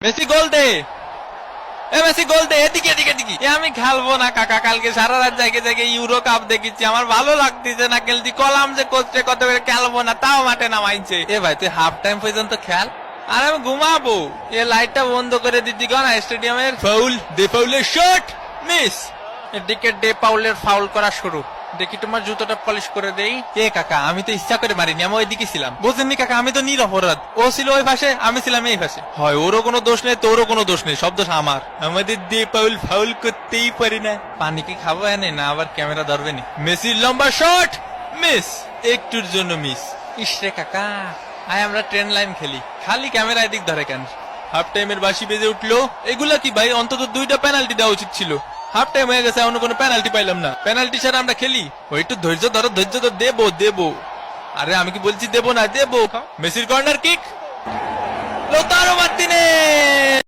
Messi গোল দে, এ Messi গোল দে, এদিকে এদিকে এদিকে। আমি খেলবো না কাকা, কালকে সারা রাত জায়গায় জায়গায় ইউরো কাপ দেখেছি, আমার ভালো লাগতেছে না খেলতে। কলাম যে কোচে কত করে খেলবো না, তাও মাঠে নামাইছে। এ ভাই তুই হাফ টাইম পর্যন্ত খেল, আর আমি ঘুমাবো। এ লাইটটা বন্ধ করে দিতি কেন স্টেডিয়ামের। ফাউল, দে পাউলের শট, মিস। এদিকে ডে পাউলের ফাউল করা শুরু। দেখি তোমার জুতোটা পলিশ করে দেই। এ কাকা আমি তো ইচ্ছা করে মারিনি, আমি ওইদিকে ছিলাম। বুঝেননি কাকা, আমি তো নিরপরাধ। ও ছিল ওই পাশে, আমি ছিলাম এই পাশে। হয় ওরও কোনো দোষ নেই, তোরও কোনো দোষ নেই, সব দোষ আমার। আমাদের দিয়ে পাউল ফাউল করতেই পারি না। পানি কি খাবো এনে, না আবার ক্যামেরা ধরবে নি। মেসির লম্বা শট, মিস, একটুর জন্য মিস। ইসরে কাকা, আয় আমরা ট্রেন লাইন খেলি, খালি ক্যামেরা এদিক ধরে কেন। হাফ টাইমের বাঁশি বেজে উঠলো। এগুলা কি ভাই, অন্তত 2টা পেনাল্টি দেওয়া উচিত ছিল। হাফ টাইম হয়ে গেছে, অন্য কোনো পেনাল্টি পাইলাম না। পেনাল্টি ছাড়া আমরা খেলি। ওই একটু ধৈর্য ধরো, ধৈর্য ধর, দেবো দেবো। আরে আমি কি বলছি দেবো না, দেবো। মেসির কর্নার কিক, লোতারো মার্টিনেজ।